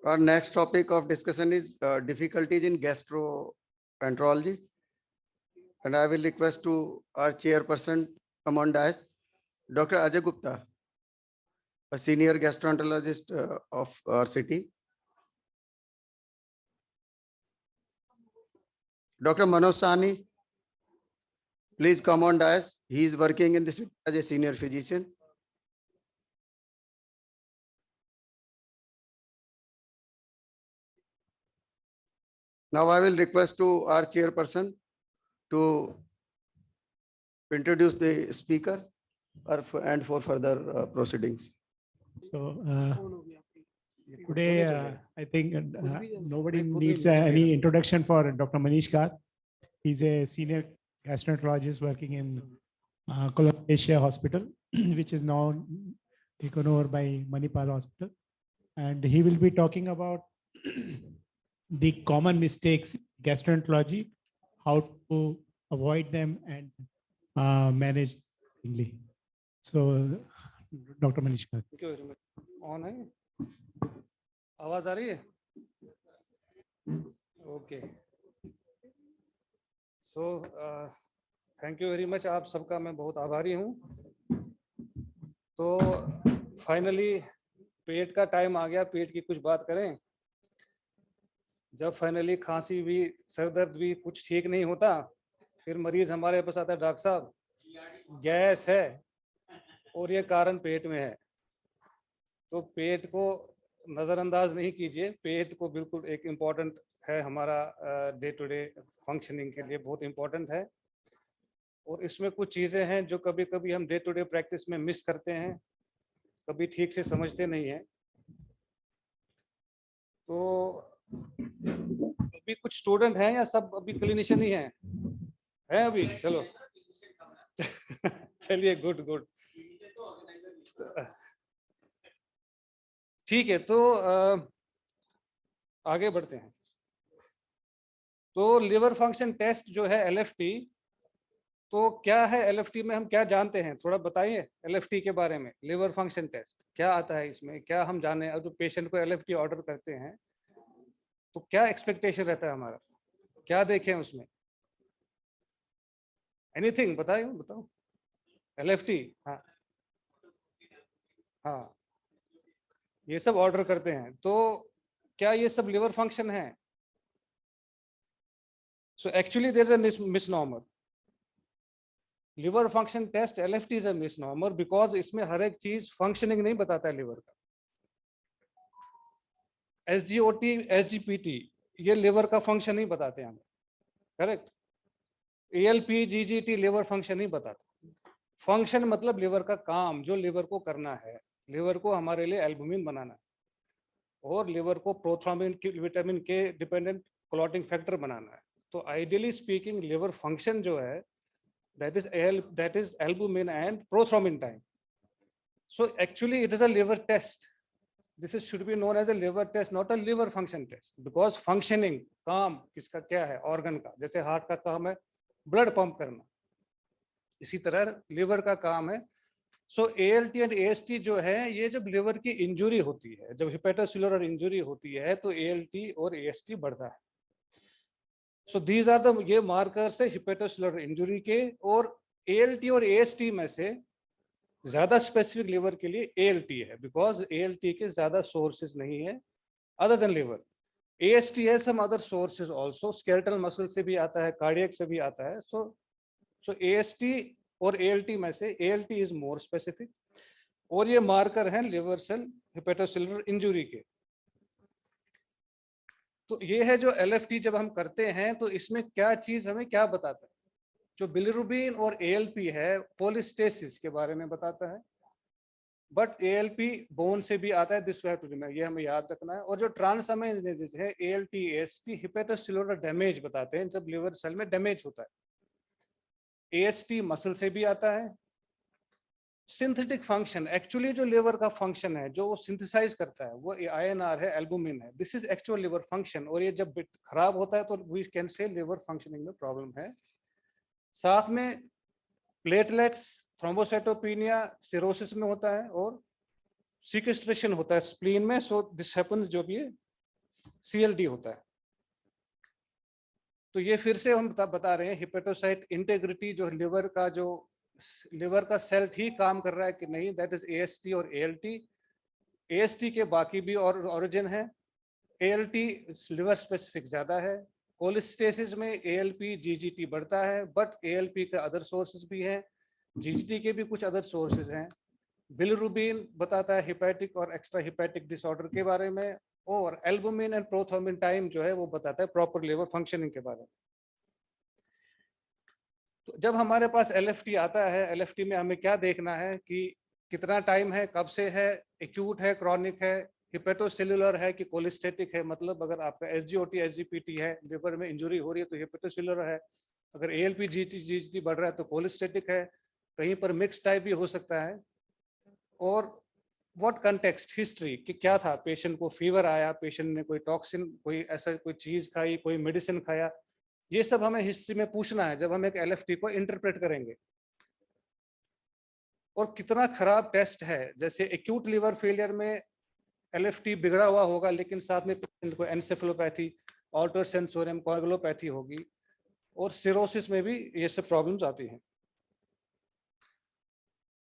Our next topic of discussion is difficulties in gastroenterology, and I will request to our chairperson Aman Dais, Dr. Ajay Gupta, a senior gastroenterologist of our city. Dr. Manoj Sahni, please come on dais. He is working in this as a senior physician. Now I will request to our chairperson to introduce the speaker and for further proceedings. So today, I think nobody needs any introduction for Dr. Manish Kar. He's a senior gastroenterologist working in Columbia Asia Hospital, which is now taken over by Manipal Hospital. And he will be talking about the common mistakes in gastroenterology, how to avoid them and manage thingly. So, Dr. Manish Kar. Thank you very much. On है आवाज आ रही है okay so thank you very much आप सबका मैं बहुत आभारी हूँ तो फाइनली पेट का टाइम आ गया पेट की कुछ बात करें जब फाइनली खांसी भी सर दर्द भी कुछ ठीक नहीं होता फिर मरीज हमारे पास आता है डॉक्टर साहब गैस है और ये कारण पेट में है तो पेट को नज़रअंदाज नहीं कीजिए पेट को बिल्कुल एक इम्पॉर्टेंट है हमारा डे टू डे फंक्शनिंग के लिए बहुत इम्पॉर्टेंट है और इसमें कुछ चीज़ें हैं जो कभी कभी हम डे टू डे प्रैक्टिस में मिस करते हैं कभी ठीक से समझते नहीं हैं तो अभी कुछ स्टूडेंट हैं या सब अभी क्लिनिशियन ही हैं है अभी चलो चलिए गुड गुड ठीक है तो आगे बढ़ते हैं तो लिवर फंक्शन टेस्ट जो है एलएफटी तो क्या है एलएफटी में हम क्या जानते हैं थोड़ा बताइए एलएफटी के बारे में लिवर फंक्शन टेस्ट क्या आता है इसमें क्या हम जाने अब जो पेशेंट को एलएफटी ऑर्डर करते हैं तो क्या एक्सपेक्टेशन रहता है हमारा क्या देखें उसमें एनीथिंग बताओ एलएफटी हाँ हाँ ये सब ऑर्डर करते हैं तो क्या ये सब लिवर फंक्शन है so actually there is a misnomer liver function test LFT is a misnomer because इसमें हर एक चीज फंक्शनिंग नहीं बताता है लिवर का एसजीओटी एसजीपीटी ये लिवर का फंक्शन नहीं बताते हमें correct ALP GGT liver function नहीं बताते फंक्शन मतलब लिवर का काम जो लिवर को करना है लिवर को हमारे लिए एल्बुमिन बनाना है और लिवर को prothrombin vitamin K dependent clotting factor बनाना है तो आइडियली स्पीकिंग लिवर फंक्शन जो है that is albumin and prothrombin time so actually it is a liver test this is should be known as a liver test not a liver function test because functioning काम किसका क्या है organ का जैसे heart का काम है blood pump करना इसी तरह लिवर का काम है सो ALT एंड AST जो है ये जब लिवर की इंजुरी होती है जब हेपेटोसेलुलर इंजुरी होती है तो ALT और AST बढ़ता है सो दीज आर द ये मार्कर्स है हेपेटोसेलुलर इंजुरी के और ALT और AST में से ज्यादा स्पेसिफिक लिवर के लिए ALT है बिकॉज ALT के ज्यादा सोर्सेज नहीं है अदर देन लिवर AST है some other sources also skeletal muscle से भी आता है कार्डियक से भी आता है सो AST और ALT में से ALT इज मोर स्पेसिफिक और ये मार्कर है लिवर सेल हेपेटोसेलुलर इंजुरी के तो ये है जो LFT जब हम करते हैं तो इसमें क्या चीज हमें क्या बताता है जो बिलिरुबिन और ALP है पोलिस्टेसिस के बारे में बताता है बट ALP बोन से भी आता है दिस वे टू रिमेंबर ये हमें याद रखना है और जो ट्रांसअमाइनेजेस है ALT AST हेपेटोसेलुलर डैमेज बताते हैं जब लिवर सेल में डैमेज होता है AST मसल से भी आता है सिंथेटिक फंक्शन एक्चुअली जो लिवर का फंक्शन है जो वो सिंथेसाइज करता है वो INR है एल्बुमिन है this is actual liver function और ये जब खराब होता है तो we can say liver functioning में प्रॉब्लम है साथ में प्लेटलेट्स थ्रोम्बोसाइटोपेनिया सिरोसिस में होता है और सीक्वेस्ट्रेशन होता है स्प्लीन में सो दिस हैपेंस जो भी CLD होता है। तो ये फिर से हम बता रहे हैं हिपेटोसाइट इंटेग्रिटी, जो लिवर का सेल ठीक काम कर रहा है कि नहीं, दैट इज AST और ALT। AST के बाकी भी और ओरिजिन है, ALT लिवर स्पेसिफिक ज्यादा है। कोलिस्टेसिस में ALP GGT बढ़ता है, बट ALP के अदर सोर्सेज भी हैं, GGT के भी कुछ अदर सोर्सेज हैं। बिलिरुबिन बताता है हिपैटिक और एक्स्ट्रा हिपैटिक डिसऑर्डर के बारे में, और एल्बुमिन एंड प्रोथर्मिन टाइम जो है वो बताता है प्रॉपर लिवर फंक्शनिंग के बारे में। तो जब हमारे पास LFT आता है, LFT में हमें क्या देखना है कि कितना टाइम है, कब से है, एक्यूट है, क्रॉनिक है, हिपेटोसेल्युलर है कि कोलिस्टेटिक है। मतलब अगर आपका SGOT SGPT है, लिवर में इंजरी हो रही है तो हिपेटोसेल्युलर है, अगर ALP GGT बढ़ रहा है तो कोलिस्टेटिक है, कहीं पर मिक्स टाइप भी हो सकता है। और व्हाट कंटेक्स्ट, हिस्ट्री कि क्या था, पेशेंट को फीवर आया, पेशेंट ने कोई टॉक्सिन, कोई ऐसा कोई चीज खाई, कोई मेडिसिन खाया, ये सब हमें हिस्ट्री में पूछना है जब हम एक LFT को इंटरप्रेट करेंगे। और कितना खराब टेस्ट है, जैसे एक्यूट लिवर फेलियर में LFT बिगड़ा हुआ होगा लेकिन साथ में पेशेंट को एनसेफेलोपैथी, ऑल्टर सेंसोरियम कोएगुलोपैथी होगी, और सिरोसिस में भी ये सब प्रॉब्लम्स आती हैं।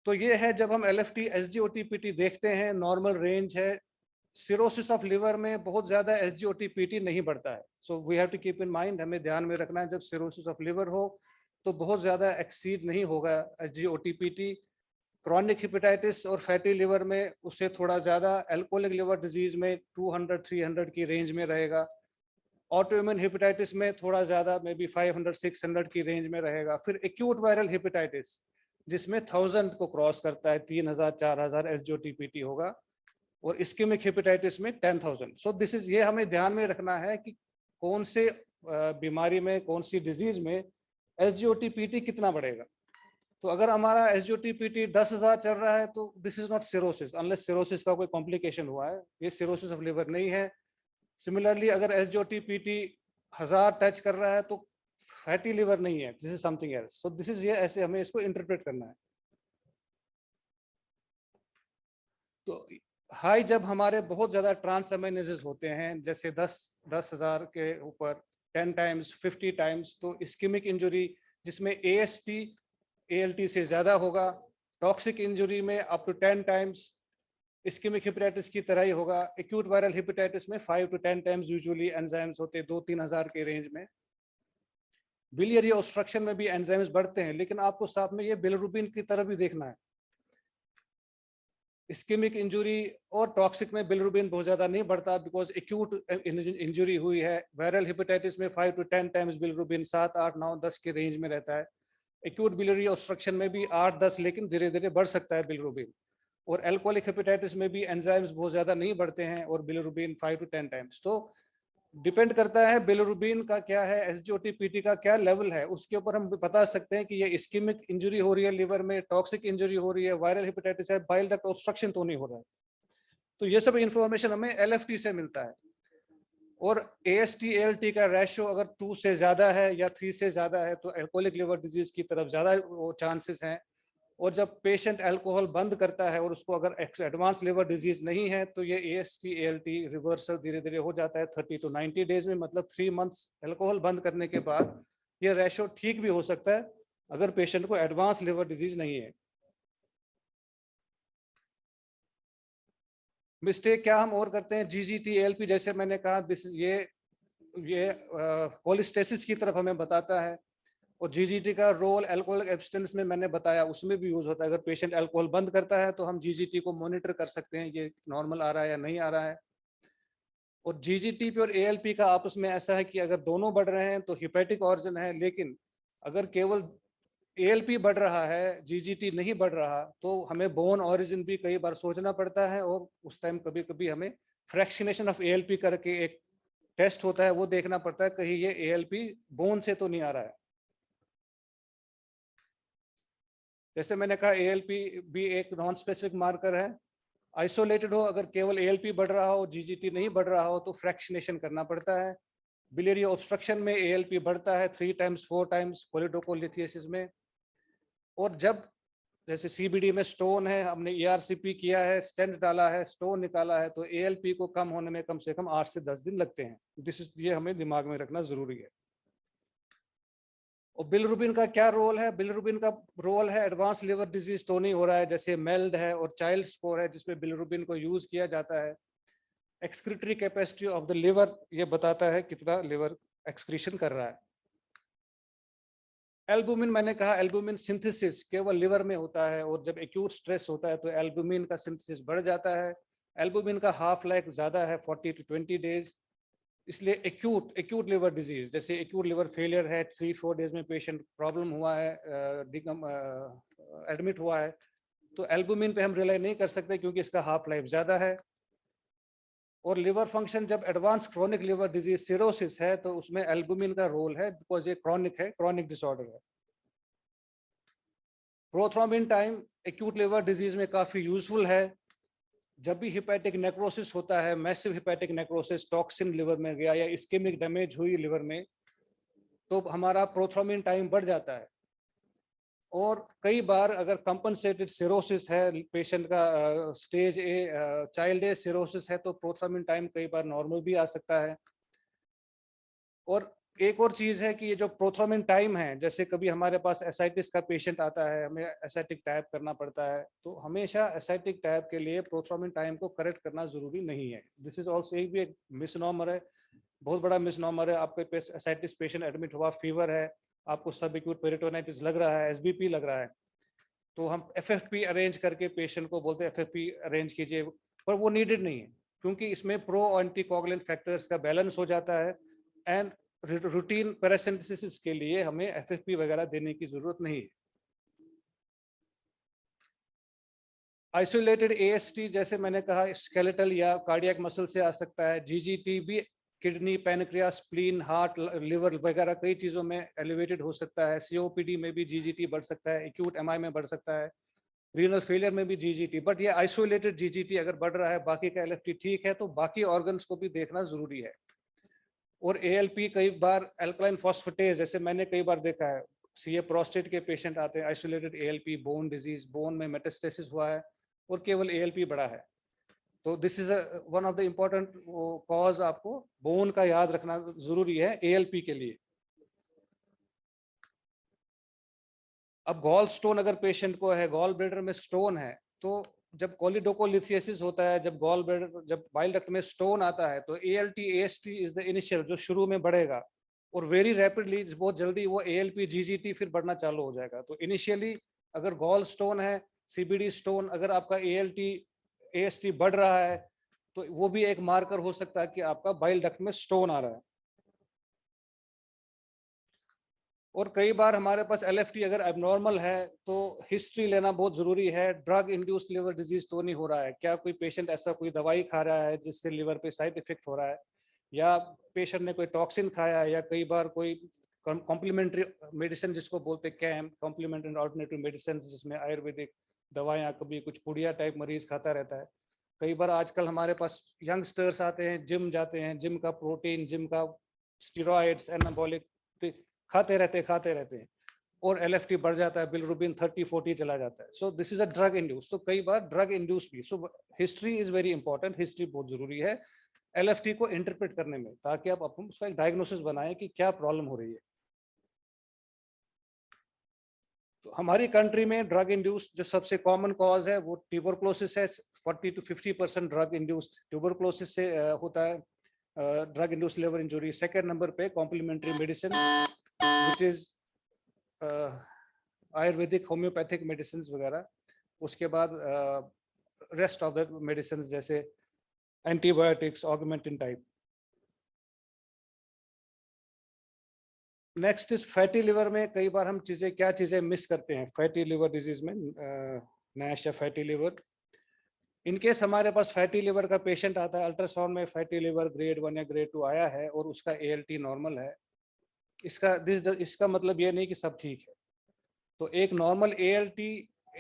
तो ये है जब हम LFT SGOT PT देखते हैं, नॉर्मल रेंज है। सिरोसिस ऑफ लिवर में बहुत ज्यादा SGOT PT नहीं बढ़ता है। So we have to keep in mind, हमें ध्यान में रखना है जब सिरोसिस ऑफ लिवर हो तो बहुत ज्यादा एक्सीड नहीं होगा SGOT PT। क्रॉनिक हिपेटाइटिस और फैटी लिवर में उससे थोड़ा ज्यादा, एल्कोहलिक लिवर डिजीज में 200-300 की रेंज में रहेगा, ऑटोइम्यून हिपेटाइटिस में थोड़ा ज्यादा, मे बी 500-600 की रेंज में रहेगा। फिर एक्यूट वायरल हिपेटाइटिस जिसमें 1000 को क्रॉस करता है, 3000-4000 SGOT PT होगा, और इस्केमिक हिपेटाइटिस में 10,000। सो दिस इज, ये हमें ध्यान में रखना है कि कौन से बीमारी में, कौन सी डिजीज में SGOT PT कितना बढ़ेगा। तो अगर हमारा SGOT PT 10,000 चल रहा है तो this is not cirrhosis, unless cirrhosis का कोई कॉम्प्लिकेशन हुआ है, ये सिरोसिस ऑफ लिवर नहीं है। सिमिलरली अगर SGOT PT 1000 टच कर रहा है तो फैटी लिवर नहीं है, this is something else. So this is, ये ऐसे हमें इसको इंटरप्रेट करना है। तो हाई जब हमारे बहुत ज्यादा ट्रांसअमाइनेजेस होते हैं, जैसे 10,000 के ऊपर 10 टाइम्स 50 टाइम्स, तो इस्केमिक इंजरी जिसमें AST ALT से ज्यादा होगा, टॉक्सिक इंजरी में up to 10 times, ischaemic hepatitis की तरह ही होगा। एक्यूट वायरल हेपेटाइटिस में 5 to 10 टाइम्स यूजुअली एंजाइम्स होते हैं, 2-3 हजार के रेंज में। बिलियरी ऑब्स्ट्रक्शन में भी एंजाइम्स बढ़ते हैं, लेकिन आपको साथ में ये बिलिरुबिन की तरफ भी देखना है। इस्केमिक इंजरी और टॉक्सिक में बिलिरुबिन बहुत ज्यादा नहीं बढ़ता, बिकॉज एक्यूट इंजरी हुई है। वायरल हेपेटाइटिस में 5 to 10 टाइम्स बिलिरुबिन 7, 8, 9, 10 के रेंज में रहता है। एक्यूट बिलियरी ऑब्स्ट्रक्शन में भी 8-10, लेकिन धीरे धीरे बढ़ सकता है बिलिरुबिन। और एल्कोहलिक हेपेटाइटिस में भी एंजाइम्स बहुत ज्यादा नहीं बढ़ते हैं, और बिलिरुबिन 5 to 10 टाइम्स। तो डिपेंड करता है बिलिरुबिन का क्या है, SGOT PT का क्या लेवल है, उसके ऊपर हम बता सकते हैं कि ये इस्केमिक इंजरी हो रही है लिवर में, टॉक्सिक इंजरी हो रही है, वायरल हेपेटाइटिस है, बाइल डक्ट ऑब्स्ट्रक्शन तो नहीं हो रहा है। तो ये सब इंफॉर्मेशन हमें LFT से मिलता है। और AST ALT का रेशियो अगर 2 से ज्यादा है या 3 से ज्यादा है तो एल्कोहलिक लिवर डिजीज की तरफ ज्यादा वो चांसेस हैं। और जब पेशेंट अल्कोहल बंद करता है और उसको अगर एडवांस लिवर डिजीज नहीं है तो ये AST ALT रिवर्सल धीरे धीरे हो जाता है 30 to 90 डेज में, मतलब 3 मंथ्स अल्कोहल बंद करने के बाद ये रेशियो ठीक भी हो सकता है अगर पेशेंट को एडवांस लिवर डिजीज नहीं है। मिस्टेक क्या हम और करते हैं, GGT ALP जैसे मैंने कहा, दिस ये कोलिस्टेसिस की तरफ हमें बताता है। और GGT का रोल अल्कोहलिक एब्स्टिनेंस में मैंने बताया, उसमें भी यूज होता है। अगर पेशेंट अल्कोहल बंद करता है तो हम GGT को मॉनिटर कर सकते हैं, ये नॉर्मल आ रहा है या नहीं आ रहा है। और GGT पे और ALP का आपस में ऐसा है कि अगर दोनों बढ़ रहे हैं तो हिपैटिक ऑरिजिन है, लेकिन अगर केवल ALP बढ़ रहा है, GGT नहीं बढ़ रहा, तो हमें बोन ऑरिजिन भी कई बार सोचना पड़ता है। और उस टाइम कभी कभी हमें फ्रैक्शनेशन ऑफ ALP करके एक टेस्ट होता है, वो देखना पड़ता है कहीं ये ALP बोन से तो नहीं आ रहा है। जैसे मैंने कहा ALP भी एक नॉन स्पेसिफिक मार्कर है, आइसोलेटेड हो, अगर केवल ALP बढ़ रहा हो, GGT नहीं बढ़ रहा हो तो फ्रैक्शनेशन करना पड़ता है। बिलियरी ऑब्स्ट्रक्शन में ALP बढ़ता है 3 टाइम्स 4 टाइम्स कोलिडोकोलिथियासिस में। और जब जैसे सीबीडी में स्टोन है, हमने ईआरसीपी किया है, स्टेंट डाला है, स्टोन निकाला है, तो एएलपी को कम होने में कम से कम 8 से 10 दिन लगते हैं। ये हमें दिमाग में रखना जरूरी है। और बिलिरुबिन का क्या रोल है? बिलिरुबिन का रोल है, एडवांस लिवर डिजीज तो नहीं हो रहा है, जैसे मेल्ड है और चाइल्ड स्कोर है जिसमें बिलिरुबिन को यूज किया जाता है। Excretory capacity of the liver ये बताता है कितना लिवर एक्सक्रीशन कर रहा है। एल्बुमिन, मैंने कहा एल्बुमिन सिंथेसिस केवल लिवर में होता है, और जब एक्यूट स्ट्रेस होता है तो एल्बुमिन का सिंथेसिस बढ़ जाता है। एल्बुमिन का हाफ लाइफ ज्यादा है, 40 to 20 डेज। इसलिए एक्यूट लिवर डिजीज, जैसे एक्यूट लिवर फेलियर है, 3-4 डेज में पेशेंट प्रॉब्लम हुआ है, एडमिट हुआ है, तो एल्बुमिन पे हम रिलाई नहीं कर सकते क्योंकि इसका हाफ लाइफ ज्यादा है। और लिवर फंक्शन, जब advance chronic liver disease cirrhosis है तो उसमें एल्बुमिन का रोल है, बिकॉज ये क्रॉनिक है, क्रॉनिक डिसऑर्डर है। Prothrombin time acute liver disease में काफी यूजफुल है। जब भी हिपैटिक नेक्रोसिस होता है, massive hepatic necrosis, toxin liver में गया या इस्केमिक डैमेज हुई लिवर में, तो हमारा प्रोथ्रोम्बिन टाइम बढ़ जाता है। और कई बार अगर कंपनसेटेड सिरोसिस है, पेशेंट का stage a child a cirrhosis है, तो प्रोथ्रोम्बिन टाइम कई बार नॉर्मल भी आ सकता है। और एक और चीज है कि ये जो प्रोथ्रोम्बिन टाइम है, जैसे कभी हमारे पास एसाइटिस का पेशेंट आता है, हमें एसाइटिक टैप करना पड़ता है, तो हमेशा एसाइटिक टैप के लिए प्रोथ्रोम्बिन टाइम को करेक्ट करना जरूरी नहीं है। दिस इज ऑल्सो एक भी एक मिसनॉमर है, बहुत बड़ा मिसनॉमर है। आपके एसाइटिस पेशेंट एडमिट हुआ, फीवर है, आपको सब एक्यूट पेरिटोनाइटिस लग रहा है, एसबीपी लग रहा है, तो हम एफएफपी अरेंज करके पेशेंट को बोलते हैं एफएफपी अरेंज कीजिए, पर वो नीडेड नहीं है क्योंकि इसमें प्रो एंटीकोगुलेंट फैक्टर्स का बैलेंस हो जाता है। एंड रूटीन पैरासिंथेसिस के लिए हमें एफएफपी वगैरह देने की जरूरत नहीं है। आइसोलेटेड एएसटी, जैसे मैंने कहा, स्केलेटल या कार्डियक मसल से आ सकता है। जीजीटी भी kidney, pancreas, spleen, heart, liver वगैरह कई चीजों में एलिवेटेड हो सकता है। सीओपीडी में भी जीजीटी बढ़ सकता है, एक्यूट एमआई में बढ़ सकता है, रीनल फेलियर में भी जीजीटी। बट ये आइसोलेटेड जीजीटी अगर बढ़ रहा है, बाकी का एलएफटी ठीक है, तो बाकी ऑर्गन्स को भी देखना जरूरी है। और एएलपी कई बार एल्कलाइन फॉस्फेटेज, जैसे मैंने कई बार देखा है, सीए प्रोस्टेट के पेशेंट आते हैं, isolated ALP, bone disease, bone में मेटास्टेसिस हुआ है और केवल एएलपी बढ़ा है, तो this is one of the important cause. आपको बोन का याद रखना जरूरी है एएलपी के लिए। अब गॉल स्टोन अगर पेशेंट को है, गॉल ब्लैडर में स्टोन है, तो जब कोलिडोकोलिथियासिस होता है, जब गॉल ब्लैडर, जब बाइल डक्ट में स्टोन आता है, तो ALT AST is the initial, जो शुरू में बढ़ेगा, और वेरी रैपिडली, बहुत जल्दी वो एएलपी जीजीटी फिर बढ़ना चालू हो जाएगा। तो इनिशियली अगर गॉल स्टोन है, सीबीडी स्टोन, अगर आपका एएलटी एएसटी बढ़ रहा है, तो वो भी एक मार्कर हो सकता है कि आपका बाइल डक्ट में स्टोन आ रहा है। और कई बार हमारे पास एलएफटी अगर एबनॉर्मल है तो हिस्ट्री लेना बहुत जरूरी है। ड्रग इंड्यूस्ड लिवर डिजीज तो नहीं हो रहा है, क्या कोई पेशेंट ऐसा कोई दवाई खा रहा है जिससे लिवर पे साइड इफेक्ट हो रहा है, या पेशेंट ने कोई टॉक्सिन खाया है, या कई बार कोई कॉम्प्लीमेंट्री मेडिसिन जिसको बोलते हैं कैम, कॉम्प्लीमेंट्री ऑल्टरनेटिव मेडिसिन, जिसमें आयुर्वेदिक दवाइयाँ, कभी कुछ पुड़िया टाइप मरीज खाता रहता है। कई बार आजकल हमारे पास यंगस्टर्स आते हैं, जिम जाते हैं, जिम का प्रोटीन, जिम का स्टीरॉइड्स, एनाबॉलिक खाते रहते हैं, और एलएफटी बढ़ जाता है, बिलिरुबिन 30-40 चला जाता है। So this is a drug induce, तो कई बार ड्रग इंड्यूस भी। So history is very important, history बहुत जरूरी है एलएफटी को इंटरप्रेट करने में, ताकि आप उसका एक डायग्नोसिस बनाएं कि क्या प्रॉब्लम हो रही है। तो हमारी कंट्री में ड्रग इंड्यूस्ड जो सबसे कॉमन कॉज है वो ट्यूबरकुलोसिस है। 40 to 50% ड्रग इंड्यूस्ड ट्यूबरकुलोसिस से होता है, drug induced liver injury. Second number पे complementary medicine, which is Ayurvedic, homeopathic medicine वगैरह। उसके बाद रेस्ट ऑफ द मेडिसिन जैसे antibiotics, Augmentin type. Next is fatty liver में कई बार हम क्या चीजें मिस करते हैं फैटी लिवर डिजीज में, नैश या फैटी लिवर। इनकेस हमारे पास फैटी लिवर का पेशेंट आता है, अल्ट्रासाउंड में फैटी लिवर ग्रेड 1 या ग्रेड 2 आया है और उसका एएलटी नॉर्मल है, इसका मतलब ये नहीं कि सब ठीक है। तो एक नॉर्मल एएलटी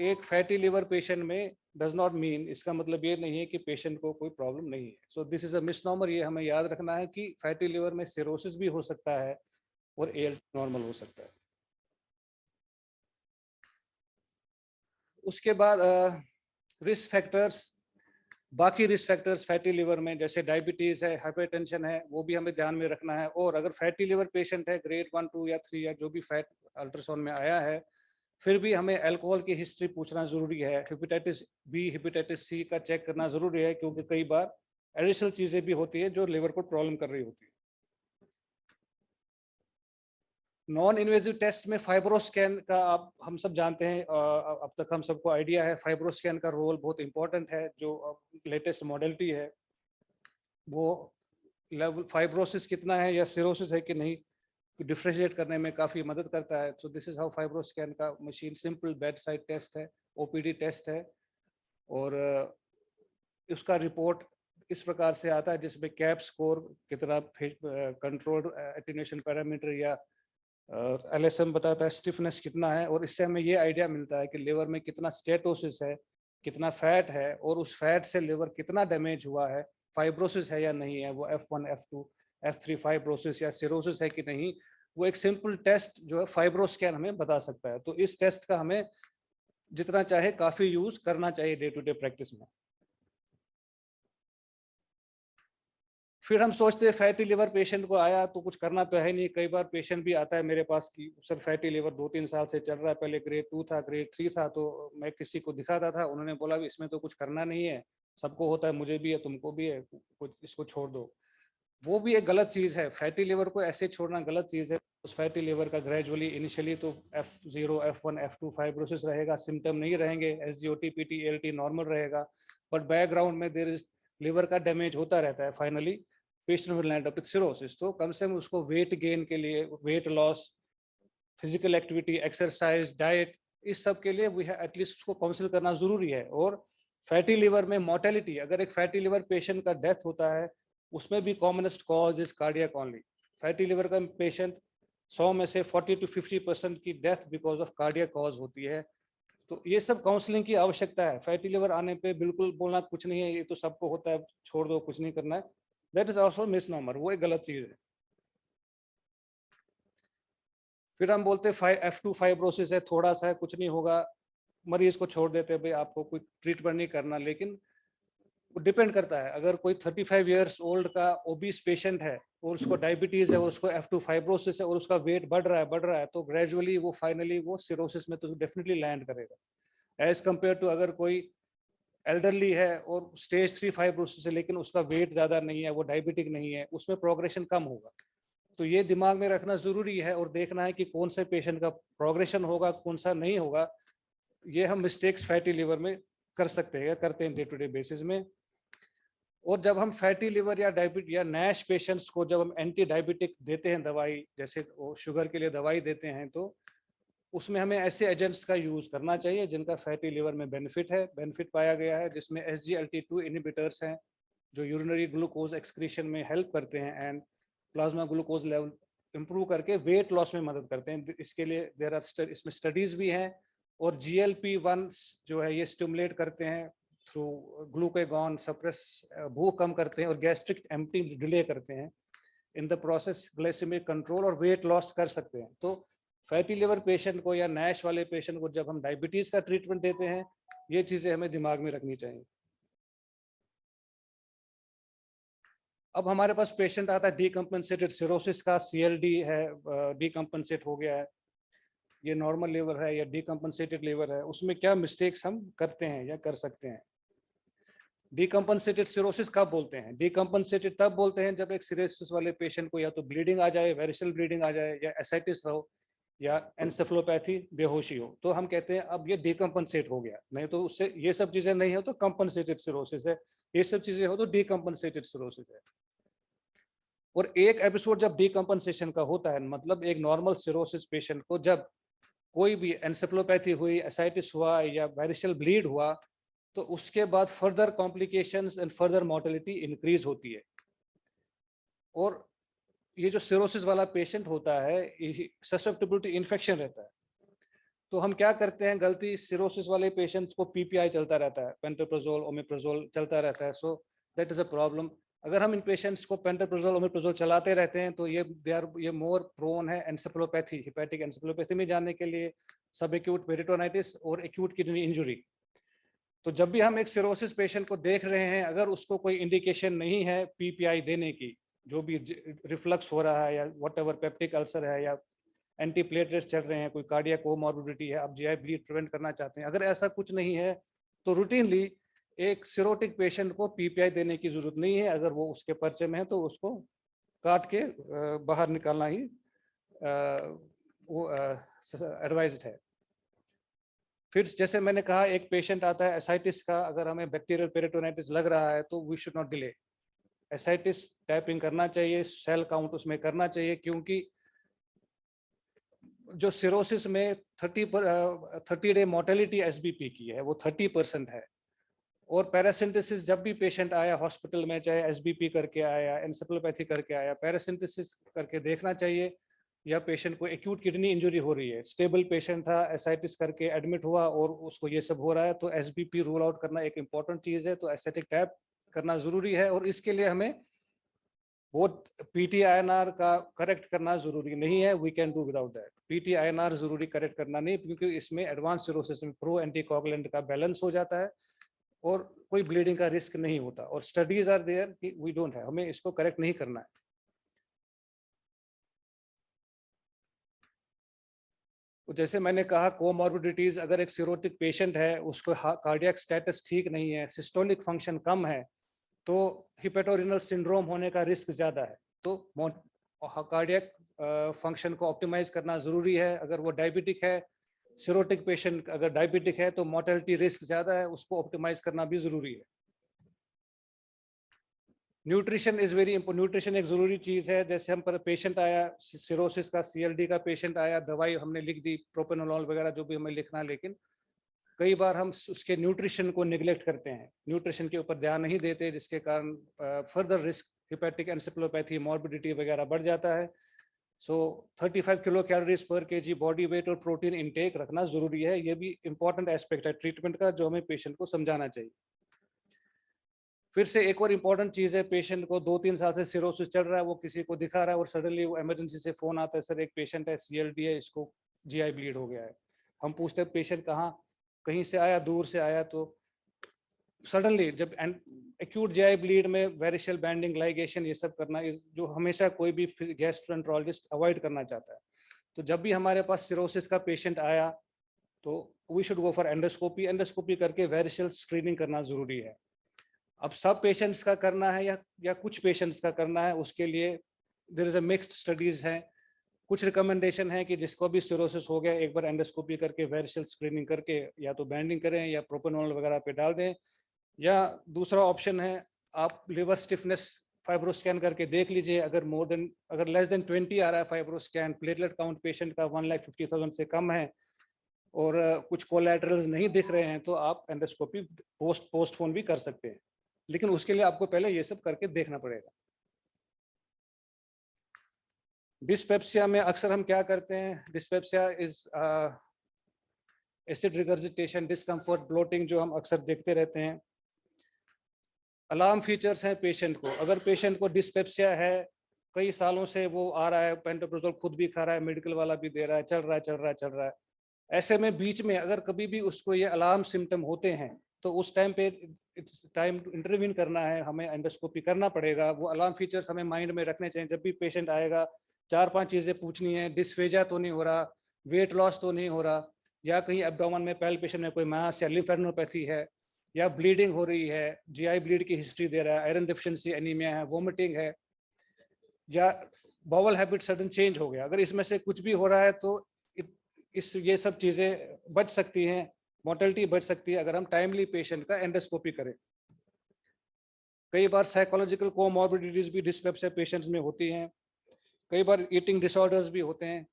एक फैटी लिवर पेशेंट में डज नॉट मीन, इसका मतलब ये नहीं है कि पेशेंट को कोई प्रॉब्लम नहीं है। सो दिस इज अ मिसनॉमर, ये हमें याद रखना है कि फैटी लिवर में सिरोसिस भी हो सकता है और एएलटी नॉर्मल हो सकता है। उसके बाद रिस्क फैक्टर्स, बाकी रिस्क फैक्टर्स फैटी लिवर में जैसे डायबिटीज है, हाइपरटेंशन है, वो भी हमें ध्यान में रखना है। और अगर फैटी लिवर पेशेंट है ग्रेड 1, 2 या 3 या जो भी फैट अल्ट्रासाउंड में आया है, फिर भी हमें अल्कोहल की हिस्ट्री पूछना जरूरी है। हेपेटाइटिस बी, हेपेटाइटिस सी का चेक करना जरूरी है, क्योंकि कई बार एडिशनल चीजें भी होती है जो लिवर को प्रॉब्लम कर रही होती है। नॉन इन्वेजिव टेस्ट में फाइब्रोस्कैन का आप हम सब जानते हैं, अब तक हम सबको आइडिया है फाइब्रोस्कैन का रोल बहुत इंपॉर्टेंट है। जो लेटेस्ट मॉडलिटी है वो लेवल फाइब्रोसिस कितना है या सिरोसिस है कि नहीं डिफ्रेंशिएट करने में काफी मदद करता है। So this is how fibroscan का machine, simple bedside test है, ओपीडी टेस्ट है। और उसका रिपोर्ट इस प्रकार से आता है जिसमें कैप स्कोर कितना, कंट्रोल एटेन्यूएशन पैरामीटर या एलएसएम बताता है, स्टिफनेस कितना है। और इससे हमें ये आइडिया मिलता है कि लिवर में कितना स्टेटोसिस है, कितना फैट है, और उस फैट से लिवर कितना डैमेज हुआ है, फाइब्रोसिस है या नहीं है, वो F1, F2, F3 फाइब्रोसिस या सिरोसिस है कि नहीं। वो एक सिंपल टेस्ट जो है फाइब्रोस्कैन हमें बता सकता है। तो इस टेस्ट का हमें जितना चाहे काफी यूज करना चाहिए डे टू डे प्रैक्टिस में। फिर हम सोचते हैं फैटी लिवर पेशेंट को आया तो कुछ करना तो है नहीं। कई बार पेशेंट भी आता है मेरे पास कि सर फैटी लिवर 2-3 साल से चल रहा है, पहले ग्रेड 2 था, ग्रेड 3 था, तो मैं किसी को दिखाता था, उन्होंने बोला इसमें तो कुछ करना नहीं है, सबको होता है, मुझे भी है, तुमको भी है, कुछ इसको छोड़ दो। वो भी एक गलत चीज है। फैटी लिवर को ऐसे छोड़ना गलत चीज है। उस फैटी लिवर का ग्रेजुअली इनिशियली तो F0, F1, F2 फाइब्रोसिस रहेगा, सिम्टम नहीं रहेंगे, SGOT, PT, ALT नॉर्मल रहेगा, बट बैकग्राउंड में देयर इज लिवर का डैमेज होता रहता है। Finally patient will and up with cirrhosis. तो कम से कम उसको वेट गेन के लिए, weight loss, physical activity, exercise, diet, इस सब के लिए एटलीस्ट उसको काउंसिल करना जरूरी है। और फैटी लिवर में मोर्टेलिटी, अगर एक फैटी लिवर पेशेंट का डेथ होता है उसमें भी commonest cause is cardiac only. Fatty liver का पेशेंट 100 में से 40 to 50% की death because of cardiac cause होती है। तो ये सब काउंसलिंग की आवश्यकता है। फैटी लिवर आने पे बिल्कुल बोलना कुछ नहीं है, ये तो सबको होता है, छोड़ दो, कुछ नहीं करना है, दैट इज ऑल्सो मिसनॉमर, वो एक गलत चीज है। फिर हम बोलते हैं F2 फाइब्रोसिस है, थोड़ा सा है, कुछ नहीं होगा, मरीज को छोड़ देते हैं, भाई आपको कोई ट्रीटमेंट नहीं करना। लेकिन वो डिपेंड करता है, अगर कोई 35 इयर्स ओल्ड का ओबीस पेशेंट है और उसको डायबिटीज है और उसको F2 फाइब्रोसिस है और उसका वेट बढ़ रहा है, तो ग्रेजुअली वो फाइनली वो सिरोसिस में तो डेफिनेटली लैंड करेगा। एज कंपेयर टू अगर कोई एल्डरली है और स्टेज 3 फाइब्रोसिस है लेकिन उसका वेट ज्यादा नहीं है, वो डायबिटिक नहीं है, उसमें प्रोग्रेशन कम होगा। तो ये दिमाग में रखना जरूरी है और देखना है कि कौन से पेशेंट का प्रोग्रेशन होगा, कौन सा नहीं होगा। ये हम मिस्टेक्स फैटी लिवर में कर सकते हैं, करते हैं डे टू डे बेसिस में। और जब हम फैटी लिवर या डायबिटीज या नैश पेशेंट्स को जब हम एंटी डायबिटिक देते हैं दवाई, जैसे वो शुगर के लिए दवाई देते हैं, तो उसमें हमें ऐसे एजेंट्स का यूज करना चाहिए जिनका फैटी लिवर में बेनिफिट पाया गया है, जिसमें SGLT2 इनहिबिटर्स हैं जो यूरिनरी ग्लूकोज एक्सक्रीशन में हेल्प करते हैं and plasma glucose level improve करके वेट लॉस में मदद करते हैं। इसके लिए इसमें स्टडीज भी हैं। और GLP-1 जो है ये स्टिमुलेट करते हैं थ्रू ग्लूकागॉन, सप्रेस, भूख कम करते हैं और गैस्ट्रिक एम्प्टी डिले करते हैं। In the process glycaemic control और वेट लॉस कर सकते हैं। तो फैटी लिवर पेशेंट को या नैश वाले पेशेंट को जब हम डायबिटीज का ट्रीटमेंट देते हैं, ये चीजें हमें दिमाग में रखनी चाहिए। अब हमारे पास पेशेंट आता है डीकम्पनसेटेड सिरोसिस का, CLD है, डीकम्पनसेट हो गया है, ये नॉर्मल लिवर है या डीकम्पनसेटेड लिवर है, उसमें क्या मिस्टेक्स हम करते हैं या कर सकते हैं। डीकम्पनसेटेड सिरोसिस कब बोलते हैं? डीकम्पनसेटेड तब बोलते हैं जब एक सिरोसिस वाले पेशेंट को या तो ब्लीडिंग आ जाए, वेरिसल ब्लीडिंग आ जाए, या एसाइटिस हो, या एन्सेफेलोपैथी, बेहोशी हो, तो हम कहते हैं अब ये डीकम्पनसेट हो गया। नहीं तो उससे ये सब चीजें नहीं हो तो कंपनसेटेड सिरोसिस है, ये सब चीजें हो तो डीकम्पनसेटेड सिरोसिस है। और एक एपिसोड जब डीकम्पनसेशन का होता है, मतलब एक नॉर्मल सिरोसिस पेशेंट को जब कोई भी एन्सेफेलोपैथी हुई, एसाइटिस हुआ या वेरिसल ब्लीड हुआ, तो उसके बाद further complications and further mortality increase होती है। और ये जो सिरोसिस वाला पेशेंट होता है, ससेप्टेबिलिटी इन्फेक्शन रहता है। तो हम क्या करते हैं गलती, सिरोसिस वाले पेशेंट्स को PPI चलता रहता है, पेंटोप्राजोल, ओमेप्राजोल चलता रहता है। So that is a problem. अगर हम इन पेशेंट्स को पेंटोप्राजोल, ओमेप्राजोल चलाते रहते हैं तो ये मोर प्रोन है एन्सेफेलोपैथी, हेपेटिक एन्सेफेलोपैथी में जाने के लिए, सब एक्यूट पेरिटोनाइटिस और एक्यूट किडनी इंजुरी। तो जब भी हम एक सिरोसिस पेशेंट को देख रहे हैं, अगर उसको कोई इंडिकेशन नहीं है पीपीआई देने की, जो भी रिफ्लक्स हो रहा है या व्हाटएवर पेप्टिक अल्सर है या एंटीप्लेटलेट्स चल रहे हैं, कोई कार्डियक कोमॉर्बिडिटी है, आप जीआई ब्लीड प्रिवेंट करना चाहते हैं, अगर ऐसा कुछ नहीं है तो रूटीनली एक सिरोटिक पेशेंट को पीपीआई देने की जरूरत नहीं है। अगर वो उसके पर्चे में है तो उसको काट के बाहर निकालना ही वो एडवाइज्ड है। फिर जैसे मैंने कहा, एक पेशेंट आता है एसाइटिस का, अगर हमें बैक्टीरियल पेरिटोनाइटिस लग रहा है तो we should not delay. Ascites tapping करना चाहिए, सेल काउंट उसमें करना चाहिए, क्योंकि जो सिरोसिस में 30 डे मोर्टेलिटी एसबीपी की है वो 30% है। और पैरासिंथेसिस जब भी पेशेंट आया हॉस्पिटल में, चाहे एसबीपी करके आया, एन्सेफलोपैथी करके आया, पैरासिंथेसिस करके देखना चाहिए या पेशेंट को एक्यूट किडनी इंजरी हो रही है, स्टेबल पेशेंट था, एसाइटिस करके एडमिट हुआ और उसको ये सब हो रहा है, तो एसबीपी रूल आउट करना एक इंपॉर्टेंट चीज है। तो एस्थेटिक टैप करना जरूरी है, और इसके लिए हमें वो पीटीआईएनआर का करेक्ट करना जरूरी नहीं है, we can do without that. PT INR जरूरी करेक्ट करना नहीं, क्योंकि इसमें एडवांस सिरोसिस में प्रो एंटीकोगुलेंट का बैलेंस हो जाता है और कोई ब्लीडिंग का रिस्क नहीं होता, और स्टडीज आर देयर कि वी डोंट है, हमें इसको करेक्ट नहीं करना है। तो जैसे मैंने कहा, कोमॉर्बिडिटीज, अगर एक सिरोटिक पेशेंट है, उसको कार्डियक स्टेटस ठीक नहीं है, सिस्टोलिक फंक्शन कम है, तो हिपेटोरेनल सिंड्रोम होने का रिस्क ज्यादा है। तो कार्डियक फंक्शन को ऑप्टिमाइज करना जरूरी है। अगर वो डायबिटिक है, सिरोटिक पेशेंट अगर डायबिटिक है तो मोर्टेलिटी रिस्क ज्यादा है, उसको ऑप्टिमाइज करना भी जरूरी है। Nutrition is very important, nutrition एक जरूरी चीज है। जैसे हम पर पेशेंट आया सिरोसिस का, सीएलडी का पेशेंट आया, दवाई हमने लिख दी, प्रोपेनोलॉल वगैरह जो भी हमें लिखना, लेकिन कई बार हम उसके न्यूट्रिशन को निगलेक्ट करते हैं, न्यूट्रिशन के ऊपर ध्यान नहीं देते, जिसके कारण further risk hepatic encephalopathy, morbidity वगैरह बढ़ जाता है। सो 35 किलो कैलोरीज पर केजी बॉडी वेट और प्रोटीन इनटेक रखना जरूरी है। ये भी इंपॉर्टेंट एस्पेक्ट है ट्रीटमेंट का, जो हमें पेशेंट को समझाना चाहिए। फिर से एक और इम्पॉर्टेंट चीज है, पेशेंट को 2-3 साल से सिरोसिस चल रहा है, वो किसी को दिखा रहा है और सडनली वो इमरजेंसी से फोन आता है, सर एक पेशेंट है, सीएलडी है, इसको जीआई ब्लीड हो गया है। हम पूछते हैं पेशेंट कहाँ, कहीं से आया, दूर से आया, तो सडनली जब एक्यूट जीआई ब्लीड में वेरिशियल बैंडिंग, लाइगेशन, ये सब करना जो हमेशा कोई भी गैस्ट्रोएंटरोलॉजिस्ट अवॉइड करना चाहता है। तो जब भी हमारे पास सिरोसिस का पेशेंट आया तो we should go for endoscopy. Endoscopy करके वेरिशियल स्क्रीनिंग करना जरूरी है। अब सब पेशेंट्स का करना है या कुछ पेशेंट्स का करना है, उसके लिए there is a mixed studies हैं। कुछ रिकमेंडेशन है कि जिसको भी सिरोसिस हो गया, एक बार एंडोस्कोपी करके वेरिशियल स्क्रीनिंग करके या तो बैंडिंग करें या प्रोपेनोल वगैरह पे डाल दें, या दूसरा ऑप्शन है आप लिवर स्टिफनेस फाइब्रोस्कैन करके देख लीजिए। अगर लेस देन 20 आ रहा है फाइब्रोस्कैन, प्लेटलेट काउंट पेशेंट का 1,50,000 से कम है और कुछ कोलैटरल्स नहीं दिख रहे हैं, तो आप एंडोस्कोपी पोस्टपोन भी कर सकते हैं, लेकिन उसके लिए आपको पहले ये सब करके देखना पड़ेगा। डिस्पेप्सिया में अक्सर हम क्या करते हैं, dyspepsia is acid regurgitation, discomfort, bloating, जो हम अक्सर देखते रहते हैं। अलार्म फीचर्स हैं पेशेंट को, अगर पेशेंट को डिस्पेप्सिया है, कई सालों से वो आ रहा है, पेंटोप्रोजोल खुद भी खा रहा है, मेडिकल वाला भी दे रहा है, चल रहा है, ऐसे में बीच में अगर कभी भी उसको ये अलार्म सिम्टम होते हैं तो उस टाइम पे इट्स टाइम टू इंटरवीन करना है, हमें एंडोस्कोपी करना पड़ेगा। वो अलार्म फीचर्स हमें माइंड में रखने चाहिए। जब भी पेशेंट आएगा 4-5 चीजें पूछनी है, डिस्फेजिया तो नहीं हो रहा, वेट लॉस तो नहीं हो रहा, या कहीं एब्डोमेन में पैल्पेशन में कोई मास या लिम्फेडेनोपैथी है, या ब्लीडिंग हो रही है, जीआई ब्लीड की हिस्ट्री दे रहा है, आयरन डिफिशिएंसी एनीमिया है, वोमिटिंग है, या बाउल हैबिट सडन चेंज हो गया। अगर इसमें से कुछ भी हो रहा है तो ये सब चीजें बच सकती हैं, मोर्टेलिटी बच सकती है अगर हम टाइमली पेशेंट का एंडोस्कोपी करें। कई बार साइकोलॉजिकल कोमॉर्बिडिटीज भी डिस्पेप्सिया पेशेंट्स में होती हैं, कई बार ईटिंग डिसऑर्डर्स भी होते हैं।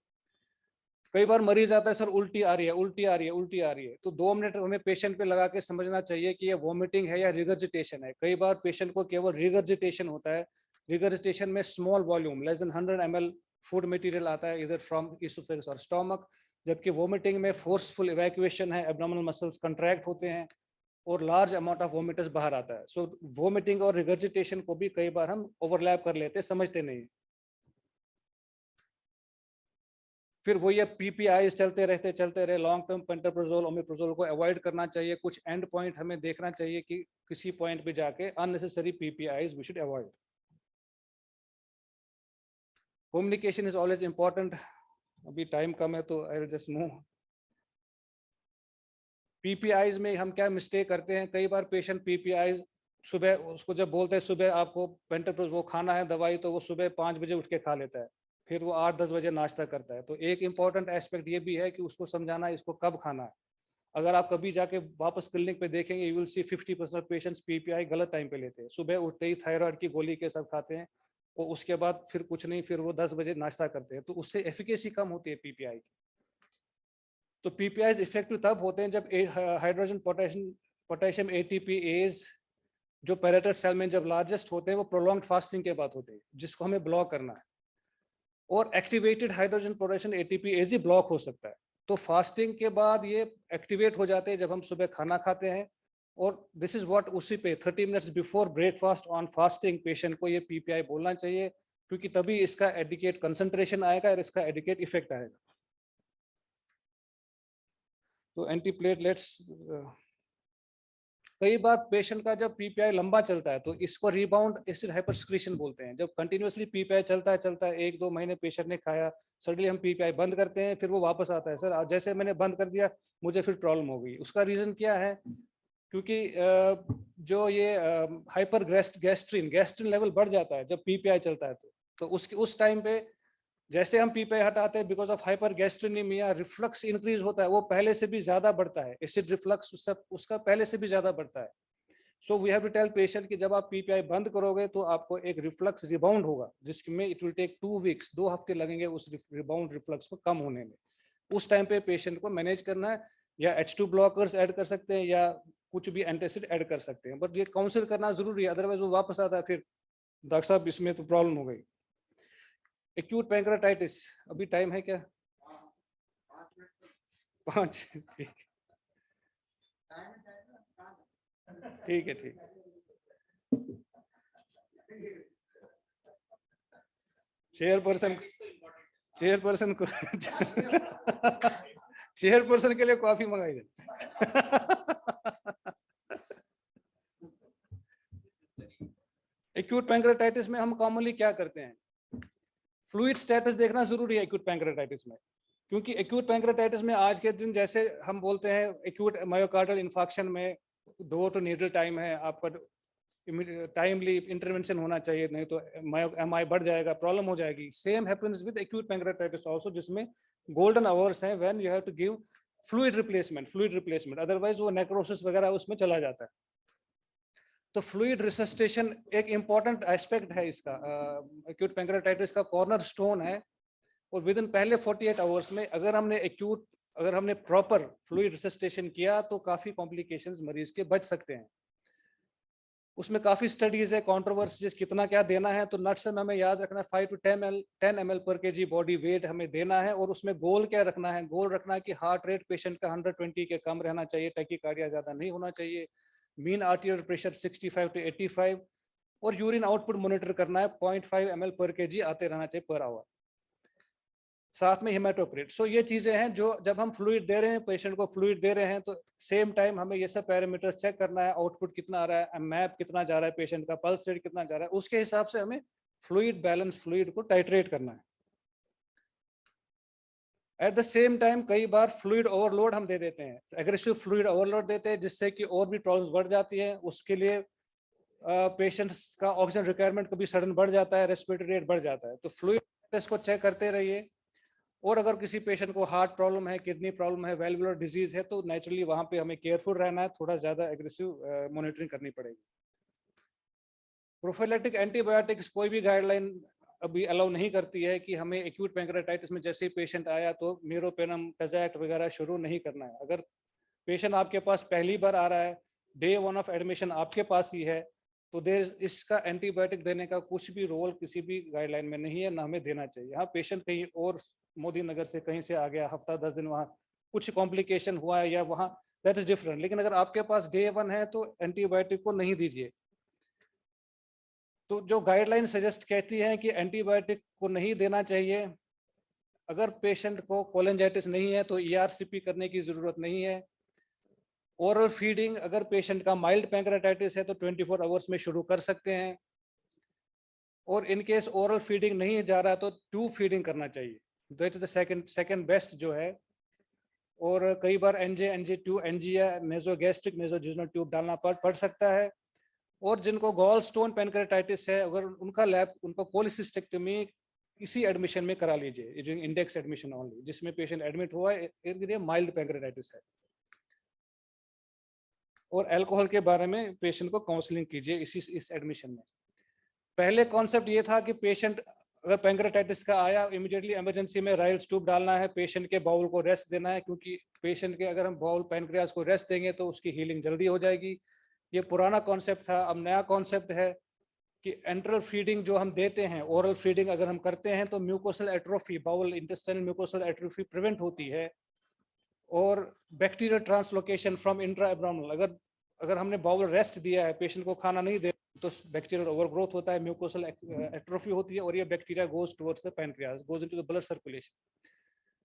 कई बार मरीज आता है, सर उल्टी आ रही है, तो 2 मिनट हमें पेशेंट पे लगा के समझना चाहिए कि ये वोमिटिंग है या रिगर्जिटेशन है। कई बार पेशेंट को केवल रिगर्जिटेशन होता है, रिगर्जिटेशन में small volume less than 100 ml food material आता है इधर फ्रॉम इसोफेगस और स्टोमक, जबकि वोमिटिंग में फोर्सफुल इवैक्यूएशन है, एब्डोमिनल मसल्स कंट्रैक्ट होते हैं और लार्ज अमाउंट ऑफ वोमिटस बाहर आता है। सो वोमिटिंग और रिगर्जिटेशन को भी कई बार हम ओवरलैप कर लेते हैं, समझते नहीं। फिर वो ये PPI चलते रहे, लॉन्ग टर्म पेंटोप्राजोल ओमेप्राजोल को अवॉइड करना चाहिए। कुछ एंड पॉइंट हमें देखना चाहिए कि किसी पॉइंट पे जाके unnecessary PPIs we should avoid. Communication is always important. अभी टाइम कम है तो I will just move. PPIs में हम क्या मिस्टेक करते हैं, कई बार पेशेंट PPI सुबह उसको जब बोलते हैं सुबह आपको पेंटोप्राजोल वो खाना है दवाई, तो वो सुबह 5 बजे उठ के खा लेता है, फिर वो 8-10 बजे नाश्ता करता है। तो एक इंपॉर्टेंट एस्पेक्ट ये भी है कि उसको समझाना है इसको कब खाना है। अगर आप कभी जाके वापस क्लिनिक पे देखेंगे, you will see 50% patients PPI गलत टाइम पे लेते हैं। सुबह उठते ही थायराइड की गोली के साथ खाते हैं और उसके बाद फिर कुछ नहीं, फिर वो 10 बजे नाश्ता करते हैं, तो उससे एफिकेसी कम होती है PPI की। तो PPIs इफेक्टिव तब होते हैं जब हाइड्रोजन पोटेशियम ATPase जो पैरेटल सेल में जब लार्जेस्ट होते हैं वो प्रोलॉन्ग्ड फास्टिंग के बाद होते हैं, जिसको हमें ब्लॉक करना है। और एक्टिवेटेड हाइड्रोजन पोटेशियम ATPase ही ब्लॉक हो सकता है। तो फास्टिंग के बाद ये एक्टिवेट हो जाते हैं जब हम सुबह खाना खाते हैं। और दिस इज व्हाट उसी पे 30 minutes before breakfast on fasting patient को ये PPI बोलना चाहिए, क्योंकि तभी इसका एडिकेट कंसंट्रेशन आएगा और इसका एडिकेट इफेक्ट आएगा। तो एंटीप्लेटलेट्स, कई बार पेशेंट का जब PPI लंबा चलता है तो इसको रिबाउंड एसिड हाइपरसिक्रीशन बोलते हैं। जब कंटिन्यूअसली PPI चलता है 1-2 महीने पेशेंट ने खाया, सडनली हम PPI बंद करते हैं, फिर वो वापस आता है, सर जैसे मैंने बंद कर दिया मुझे फिर प्रॉब्लम हो गई। उसका रीजन क्या है? क्योंकि जो ये हाइपर गैस्ट्रिन लेवल बढ़ जाता है जब PPI चलता है, तो उस टाइम पे जैसे हम PPI हटाते हैं, because of hypergastrinaemia reflux increase होता है, वो पहले से भी ज्यादा बढ़ता है। एसिड रिफ्लक्स उसका पहले से भी ज्यादा बढ़ता है। So we have to tell patient कि जब आप PPI बंद करोगे तो आपको एक रिफ्लक्स रिबाउंड होगा, जिसमें इट विल टेक 2 वीक्स, 2 हफ्ते लगेंगे उस रिबाउंड रिफ्लक्स को कम होने में। उस टाइम पे पेशेंट को मैनेज करना है, या H2 ब्लॉकर्स ऐड कर सकते हैं या कुछ भी एंटासिड ऐड कर सकते हैं, बट ये काउंसिल करना जरूरी है, अदरवाइज वो वापस आता है फिर डॉक्टर साहब इसमें तो प्रॉब्लम हो गई। एक्यूट पैंक्रेटाइटिस, अभी टाइम है क्या? 5, ठीक है। चेयरपर्सन को चेयरपर्सन के लिए कॉफी मंगाई जाए। एक्यूट पैंक्रेटाइटिस में हम कॉमनली क्या करते हैं? फ्लूइड स्टेटस देखना जरूरी है एक्यूट पैंक्रेटाइटिस में, क्योंकि एक्यूट पैंक्रेटाइटिस में आज के दिन जैसे हम बोलते हैं एक्यूट मायोकार्डियल इन्फार्क्शन में 2 to नीडल टाइम है, आपका टाइमली इंटरवेंशन होना चाहिए, नहीं तो MI बढ़ जाएगा, प्रॉब्लम हो जाएगी। Same happens with acute pancreatitis also, जिसमें गोल्डन आवर्स हैं when you have to give fluid replacement, otherwise वो नेक्रोसिस वगैरह उसमें चला जाता है। तो फ्लूइड रिसस्टेशन एक इंपॉर्टेंट एस्पेक्ट है इसका, एक्यूट पैंक्रेटाइटिस का कॉर्नर स्टोन है। और विद इन पहले 48 आवर्स में अगर हमने प्रॉपर फ्लूइड रिसस्टेशन किया तो काफी कॉम्प्लिकेशंस मरीज के बच सकते हैं। उसमें काफी स्टडीज है, कॉन्ट्रोवर्सीज कितना क्या देना है, तो नट्स में हमें याद रखना है 5 to 10 ml पर kg बॉडी वेट हमें देना है। और उसमें गोल क्या रखना है? गोल रखना है कि हार्ट रेट पेशेंट का 120 के कम रहना चाहिए, टैकीकार्डिया ज्यादा नहीं होना चाहिए, मीन आर्टिरियल प्रेशर 65 to 85, और यूरिन आउटपुट मॉनिटर करना है 0.5 ml पर kg आते रहना चाहिए पर आवर, साथ में हेमाटोक्रिट। सो ये चीजें हैं जो जब हम फ्लूइड दे रहे हैं, पेशेंट को फ्लूइड दे रहे हैं, तो सेम टाइम हमें ये सब पैरामीटर चेक करना है, आउटपुट कितना आ रहा है, मैप कितना जा रहा है पेशेंट का, पल्स रेट कितना जा रहा है, उसके हिसाब से हमें फ्लूइड को टाइट्रेट करना है। एट द सेम टाइम कई बार फ्लूइड ओवरलोड हम दे देते हैं, एग्रेसिव फ्लूइड ओवरलोड देते हैं, जिससे कि और भी प्रॉब्लम्स बढ़ जाती हैं। उसके लिए पेशेंट्स का ऑक्सीजन रिक्वायरमेंट कभी सडन बढ़ जाता है, रेस्पिरेटरी रेट बढ़ जाता है। तो फ्लूइड टेस्ट को चेक करते रहिए। और अगर किसी पेशेंट को हार्ट प्रॉब्लम है, किडनी प्रॉब्लम है, वेल्वुलर डिजीज है, तो नेचुरली वहां पे हमें केयरफुल रहना है, थोड़ा ज्यादा एग्रेसिव मॉनिटरिंग करनी पड़ेगी। प्रोफिलैक्टिक एंटीबायोटिक्स कोई भी गाइडलाइन अभी अलाउ नहीं करती है कि हमें एक्यूट पैंक्रेटाइटिस में जैसे ही पेशेंट आया तो मीरोपेनम, टैज़ैक्ट वगैरह शुरू नहीं करना है। अगर पेशेंट आपके पास पहली बार आ रहा है, डे 1 ऑफ एडमिशन आपके पास ही है, तो देर इसका एंटीबायोटिक देने का कुछ भी रोल किसी भी गाइडलाइन में नहीं है, ना हमें देना चाहिए। हाँ, पेशेंट कहीं और मोदी नगर से कहीं से आ गया, हफ्ता 10 दिन वहाँ कुछ कॉम्प्लिकेशन हुआ है या वहाँ, दैट इज डिफरेंट। लेकिन अगर आपके पास डे 1 है तो एंटीबायोटिक को नहीं दीजिए। तो जो गाइडलाइन सजेस्ट कहती है कि एंटीबायोटिक को नहीं देना चाहिए, अगर पेशेंट को कोलेंजाइटिस नहीं है तो ERCP करने की जरूरत नहीं है। ओरल फीडिंग अगर पेशेंट का माइल्ड पैंक्रेटाइटिस है तो 24 आवर्स में शुरू कर सकते हैं, और इन केस ओरल फीडिंग नहीं जा रहा तो ट्यूब फीडिंग करना चाहिए, that is the second best जो है। और कई बार NG या नेजोगैस्ट्रिक नेजोजुनल ट्यूब डालना पड़ सकता है। और जिनको गॉल स्टोन पैंक्रेटाइटिस है, अगर उनको कोलिसिस्टेक्टमी इसी एडमिशन में करा लीजिए, इंडेक्स एडमिशन ओनली, जिसमें पेशेंट एडमिट हुआ है माइल्ड पैंक्रेटाइटिस है। और अल्कोहल के बारे में पेशेंट को काउंसलिंग कीजिए इस एडमिशन में। पहले कॉन्सेप्ट ये था कि पेशेंट अगर पैंक्रेटाइटिस का आया, इमीडिएटली इमरजेंसी में राइल्स ट्यूब डालना है, पेशेंट के बाउल को रेस्ट देना है, क्योंकि पेशेंट के अगर हम बाउल पैंक्रियाज को रेस्ट देंगे तो उसकी हीलिंग जल्दी हो जाएगी। ये पुराना कॉन्सेप्ट था। अब नया कॉन्सेप्ट है कि एंट्रल फीडिंग जो हम देते हैं, ओरल फीडिंग अगर हम करते हैं तो mucosal atrophy, bowel intestinal mucosal atrophy prevent होती है। और bacterial translocation from intra abdominal, अगर हमने बाउल रेस्ट दिया है, पेशेंट को खाना नहीं दे तो बैक्टीरियल ओवरग्रोथ होता है, म्यूकोसल एट्रोफी होती है, और ये bacteria goes towards the pancreas, goes into the blood circulation.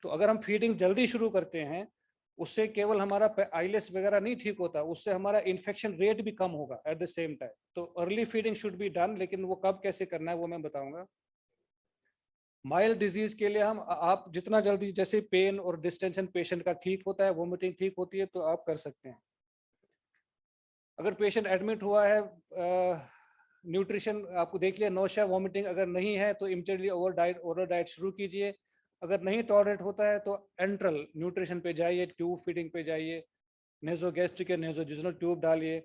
तो अगर हम फीडिंग जल्दी शुरू करते हैं, उससे केवल हमारा आइलेस वगैरह नहीं ठीक होता, उससे हमारा इन्फेक्शन रेट भी कम होगा एट द सेम टाइम। तो early feeding should be done, लेकिन वो कब कैसे करना है वो मैं बताऊंगा। माइल्ड डिजीज के लिए आप जितना जल्दी, जैसे पेन और डिस्टेंशन पेशेंट का ठीक होता है, वोमिटिंग ठीक होती है, तो आप कर सकते हैं। अगर पेशेंट एडमिट हुआ है, न्यूट्रिशन आपको देख लिया, नौशा वोमिटिंग अगर नहीं है तो इमीडिएटली ओरल डाइट शुरू कीजिए। अगर नहीं टॉलरेट होता है तो एंट्रल न्यूट्रिशन पे जाइए, ट्यूब फीडिंग पे जाइए, नेजोगैस्ट्रिक या नेजोजुनल ट्यूब डालिए।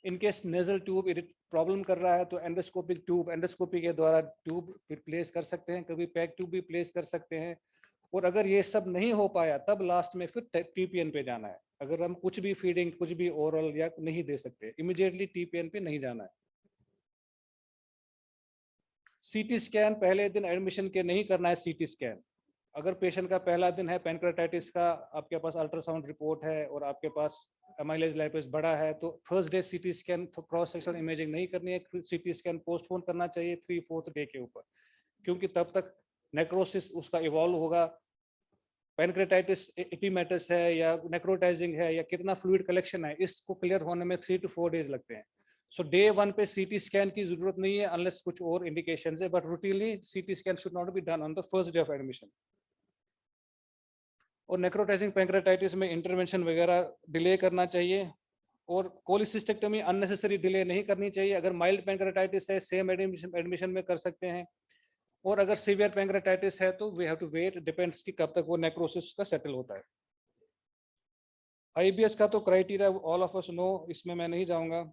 In case nasal tube problem कर रहा है तो एंडोस्कोपी के द्वारा ट्यूब प्लेस कर सकते हैं, कभी पैक ट्यूब भी प्लेस कर सकते हैं। और अगर ये सब नहीं हो पाया तब लास्ट में फिर TPN पे जाना है। अगर हम कुछ भी फीडिंग, कुछ भी ओरल या नहीं दे सकते, इमीडिएटली TPN पे नहीं जाना है। CT स्कैन पहले दिन एडमिशन के नहीं करना है। CT स्कैन अगर पेशेंट का पहला दिन है पैंक्रेटाइटिस का, आपके पास अल्ट्रासाउंड रिपोर्ट है और आपके पास एमाइलेज लाइपेज बड़ा है, तो first day CT scan cross section imaging नहीं करनी है। CT स्कैन पोस्टपोन करना चाहिए 3-4th डे के ऊपर, क्योंकि तब तक नेक्रोसिस उसका इवॉल्व होगा। पैंक्रेटाइटिस एपिमेटस है या नेक्रोटाइजिंग है या कितना फ्लूइड कलेक्शन है, इसको क्लियर होने में 3 to 4 days लगते हैं। सो डे 1 पे CT स्कैन की जरूरत नहीं है अनलेस कुछ और इंडिकेशंस है, but routinely CT scan should not be done on the first day of admission. और नेक्रोटाइजिंग पैंक्रेटाइटिस में इंटरवेंशन वगैरह डिले करना चाहिए, और कोलिसिस्टेक्टमी अननेसेसरी डिले नहीं करनी चाहिए। अगर माइल्ड पैंक्रेटाइटिस है सेम एडमिशन में कर सकते हैं, और अगर सीवियर पैंक्रेटाइटिस है तो we have to wait, depends कि कब तक वो नेक्रोसिस का सेटल होता है। IBS का तो criteria all of us know, इसमें मैं नहीं जाऊंगा।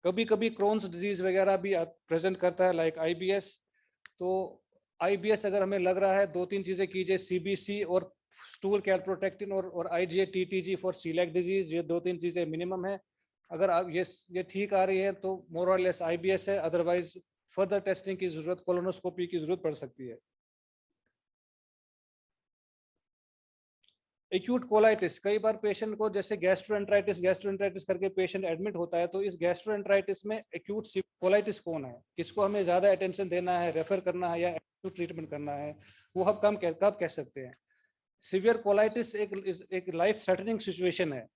कभी कभी क्रोन्स डिजीज वगैरह भी प्रेजेंट करता है लाइक IBS। तो IBS अगर हमें लग रहा है 2-3 चीजें कीजिए, CBC और स्टूल कैलप्रोटेक्टिन और IgA TTG फॉर सीलेक डिजीज, ये 2-3 चीजें मिनिमम है। अगर आप ये ठीक आ रही है तो मोर और लेस IBS है, अदरवाइज फर्दर टेस्टिंग की जरूरत, कोलोनोस्कोपी की जरूरत पड़ सकती है। एक्यूट कोलाइटिस, कई बार पेशेंट को जैसे गैस्ट्रोएंटराइटिस करके पेशेंट एडमिट होता है, तो इस गैस्ट्रोएंटराइटिस में एक्यूट कोलाइटिस कौन है, किसको हमें ज्यादा अटेंशन देना है, रेफर करना है या एक्यूट ट्रीटमेंट करना है, वो हम कब कह सकते हैं। सीवियर कोलाइटिस एक लाइफ थ्रेटनिंग सिचुएशन है,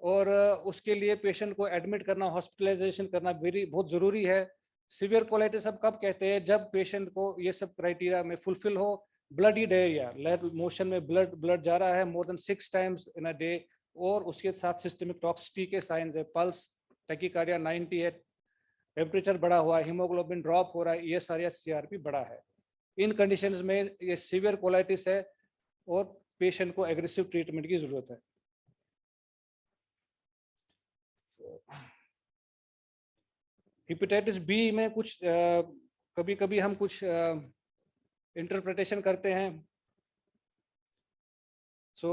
और उसके लिए पेशेंट को एडमिट करना, हॉस्पिटलाइजेशन करना बहुत जरूरी है। सीवियर कोलाइटिस अब कब कहते हैं, जब पेशेंट को ये सब क्राइटेरिया में फुलफिल हो। ब्लडी डायरिया, मोशन में ब्लड जा रहा है more than 6 times in a day, और उसके साथ सिस्टमिक टॉक्सिसिटी के साइंस है, पल्स टैकीकार्डिया 90 है, टेम्परेचर बढ़ा हुआ है, हीमोग्लोबिन ड्रॉप हो रहा है, ESR या CRP बढ़ा है। इन कंडीशंस में ये सीवियर कोलाइटिस है और पेशेंट को एग्रेसिव ट्रीटमेंट की जरूरत है। हेपेटाइटिस बी में कुछ कभी कभी हम कुछ इंटरप्रिटेशन करते हैं। सो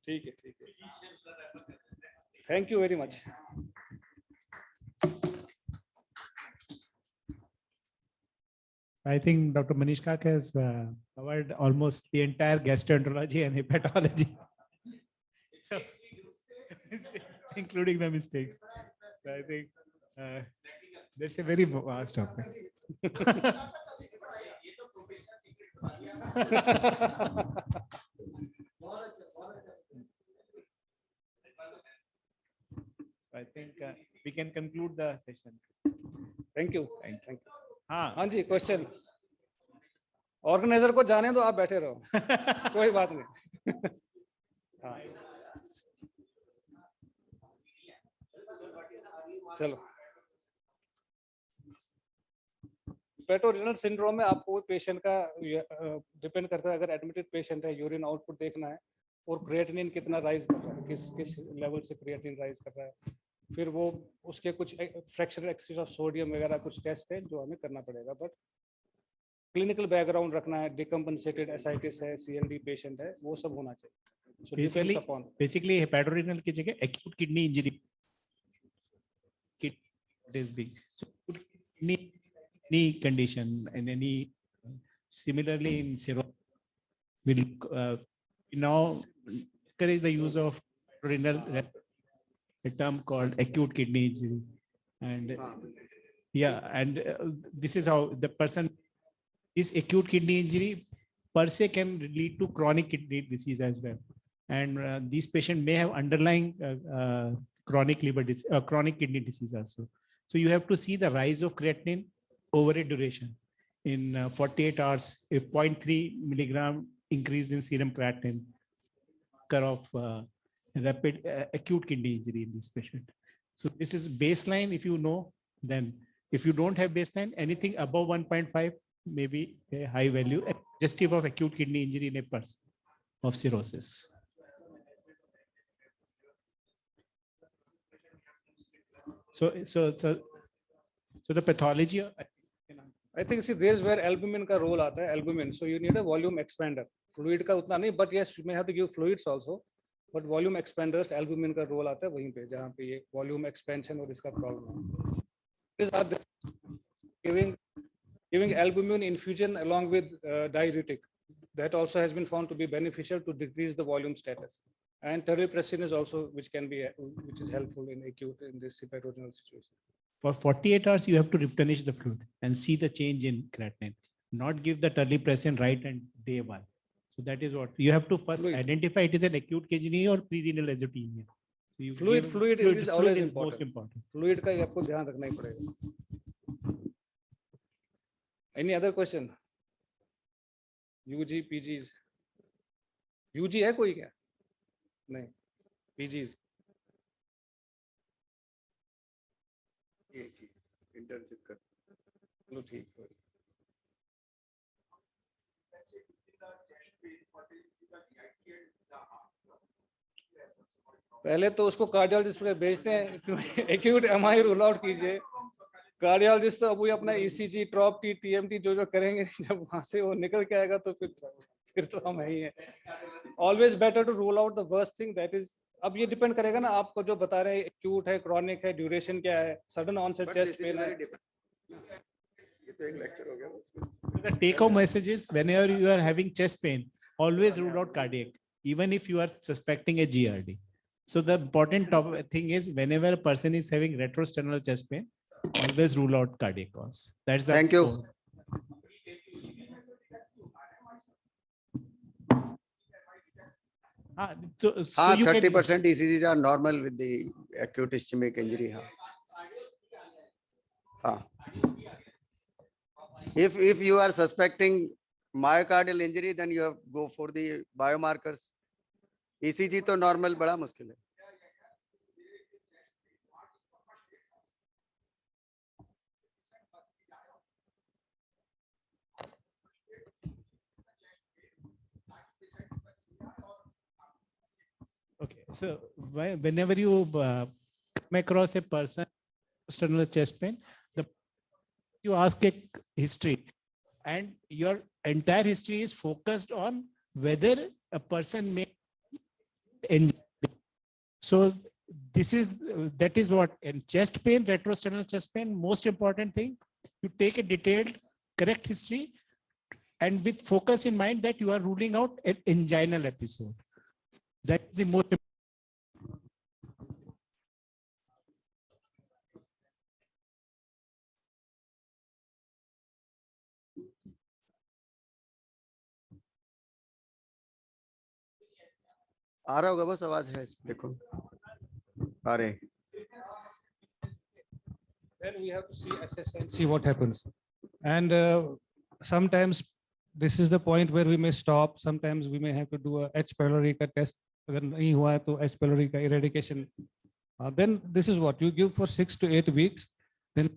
ठीक है। Thank you very much. I think Dr. Manish Kak has covered almost the entire gastroenterology and hepatology, so, including the mistakes. I think that's a very vast topic. I think we can conclude the session. Thank you Thank thank you हाँ हाँ जी question organiser को जाने दो आप बैठे रहो कोई बात नहीं हाँ चलो पेट्रोरेनल सिंड्रोम में आपको पेशेंट का डिपेंड करता है अगर एडमिटेड पेशेंट है यूरिन आउटपुट देखना है और क्रिएटिनिन कितना राइज कर रहा है किस लेवल से क्रिएटिनिन राइज कर रहा है फिर वो उसके कुछ फ्रैक्शनल एक्सेस ऑफ सोडियम वगैरह कुछ टेस्ट है जो हमें करना पड़ेगा बट क्लिनिकल बैकग्राउंड रखना है डिकम्पनसेटेड एसाइटिस है सीएलडी पेशेंट है वो सब होना चाहिए so basically depends upon basically hepatorenal की जगह acute kidney injury is big so any condition and any similarly in cirrhosis will now encourage the use of renal a term called acute kidney injury and and this is how the person is acute kidney injury per se can lead to chronic kidney disease as well and these patients may have underlying chronic chronic kidney disease also so you have to see the rise of creatinine over a duration in 48 hours a 0.3 milligram increase in serum creatinine of rapid acute kidney injury in this patient so this is baseline if you know then if you don't have baseline anything above 1.5 may be a high value suggestive of acute kidney injury in a person of cirrhosis. So the pathology. I think see there's where albumin का role आता है albumin so you need a volume expander fluid का उतना नहीं but yes you may have to give fluids also but volume expanders albumin का role आता है वहीं पे जहाँ पे ये volume expansion और इसका problem है giving albumin infusion along with diuretic that also has been found to be beneficial to decrease the volume status and terlipressin is also which is helpful in acute in this hepatorenal situation. For 48 hours, you have to replenish the fluid and see the change in creatinine. Not give the terlipressin right and day one. So that is what you have to first identify. It is an acute kidney or prerenal azotemia. So you fluid is always most important. Fluid का आपको ध्यान रखना ही पड़ेगा. Any other question? UG, PGs. UG है कोई क्या? नहीं. PGs. Internship कर चलो ठीक है पहले तो उसको कार्डियोलॉजिस्ट पे भेजते हैं एक्यूट एमआई रूल आउट कीजिए कार्डियोलॉजिस्ट तो अभी अपना ईसीजी ट्रॉप टी टीएमटी जो करेंगे जब वहां से वो निकल के आएगा तो फिर तो हम ही हैं always better to rule out the worst thing that is अब ये डिपेंड करेगा ना आपको जो बता रहे हैं एक्यूट है क्रॉनिक है ड्यूरेशन क्या है सडन ऑनसेट चेस्ट पेन है ये तो एक लेक्चर हो गया the take home message is whenever you are having chest pain always rule out cardiac even if you are suspecting a GRD so the important thing is whenever a person is having retrosternal chest pain always rule out cardiac cause that's the thank you so 30% ECGs are normal with the acute ischemic injury if you are suspecting myocardial injury then you have go for the biomarkers ECG तो normal बड़ा मुश्किल है Okay, so whenever you come across a person external chest pain, you ask a history, and your entire history is focused on whether a person may injury. So that is what in chest pain, retrosternal chest pain, most important thing, you take a detailed, correct history, and with focus in mind that you are ruling out an inguinal episode. That's the most आ रहा होगा, बस आवाज है इसमें, देखो आ रहे। Then we have to see, assess and see what happens. And sometimes this is the point where we may stop. Sometimes we may have to do a H. pylori का test. अगर नहीं हुआ है तो H. pylori का eradication. Then this is what you give for 6 to 8 weeks. Then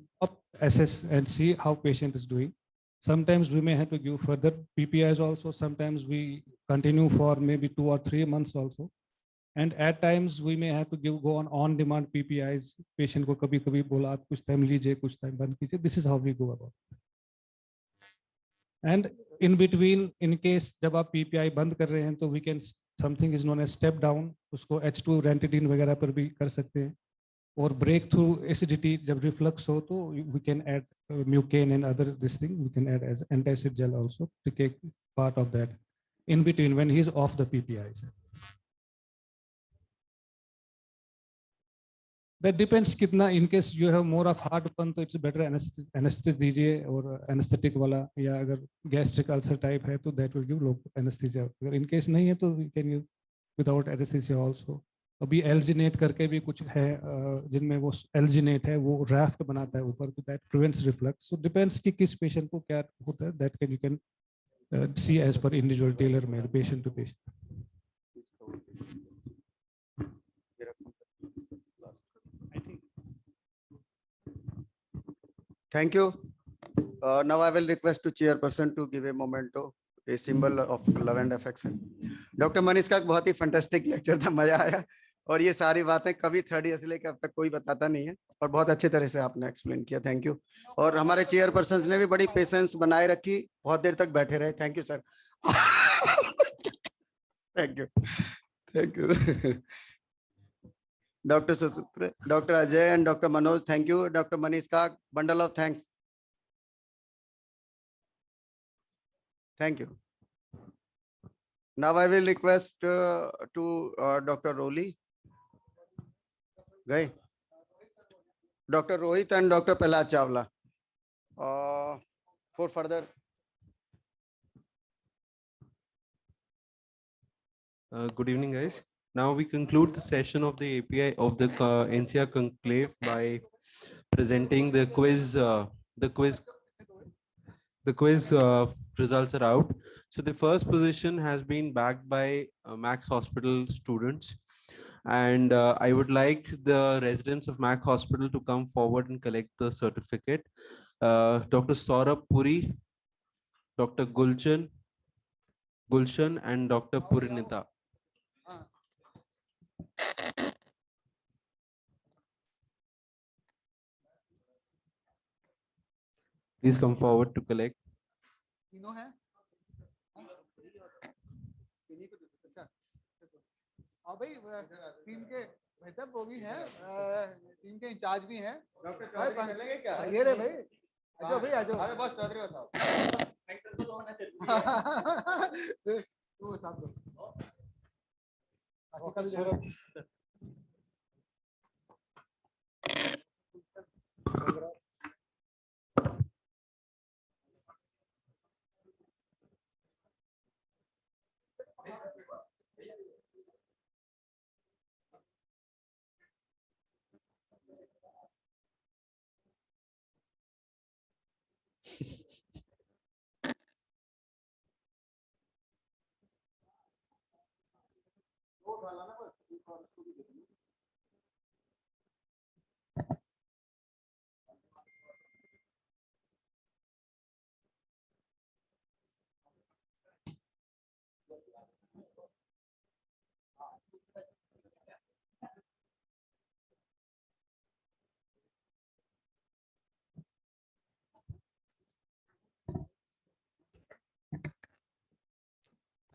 assess and see how patient is doing. Sometimes we may have to give further PPIs also. Sometimes we continue for maybe 2 or 3 months also. And at times we may have to go on demand PPIs. Patient को कभी कभी बोला आप कुछ time लीजिए, कुछ time बंद कीजिए. This is how we go about. And in between, in case जब आप PPI बंद कर रहे हैं तो we can something is known as step down. उसको H2 ranitidine वगैरह पर भी कर सकते हैं. Or breakthrough acidity जब reflux हो तो we can add mucane and other this thing we can add as antacid gel also to take part of that in between when he's off the PPIs. That depends कितना, in case you have more of heartburn तो it's better anesthetic दीजिए और anesthetic वाला, या अगर gastric ulcer type है तो that will give local anesthesia. अगर in case नहीं है तो we can use without anesthesia also. अभी alginate करके भी कुछ है जिनमें वो alginate है वो raft बनाता है ऊपर, तो that prevents reflux. So depends कि किस patient को क्या होता है, that you can see as per individual tailor made patient to patient. Thank you. Now I will request to chairperson to give a memento, a symbol of love and affection. Doctor Manish का बहुत ही fantastic lecture था, मजा आया। और ये सारी बातें कभी थर्ड ईयर से लेकर अब तक कोई बताता नहीं है, और बहुत अच्छे तरह से आपने एक्सप्लेन किया। Thank you. और हमारे चेयरपर्सन ने भी बड़ी पेशेंस बनाए रखी, बहुत देर तक बैठे रहे। Thank you sir. Thank you, thank you. Doctor Susutra, doctor Ajay and doctor Manoj, thank you. Doctor Manish का bundle of thanks. Thank you. Now I will request to Dr. Roli, Guy, Dr. Rohit and Dr. Prahlad Chawla for further. Good evening, guys. Now we conclude the session of the API of the NCR conclave by presenting the quiz. The quiz results are out. So the first position has been backed by Max Hospital students, and I would like the residents of Max Hospital to come forward and collect the certificate. Dr. Saurabh Puri, Dr. Gulshan, and Dr. Purinita. Please come forward to collect. तीनों है? हाँ भाई, team के भाई साहब वो भी हैं, टीम के इंचार्ज भी हैं। डॉक्टर चौधरी चलेंगे क्या? ये रे भाई, आजो भाई आजो। अरे बस चौधरी बताओ। वो साथ दो।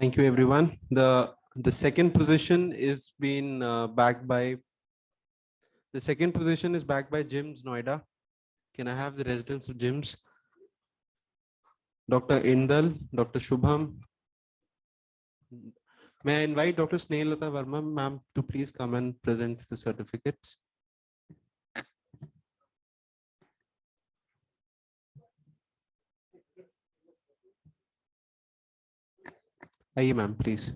Thank you, everyone. The second position is being backed by. The second position is backed by Jim's Noida. Can I have the residents of Jim's? Dr. Indal, Dr. Shubham. May I invite Dr. Snehata Verma, ma'am, to please come and present the certificates? Aye, ma'am, please.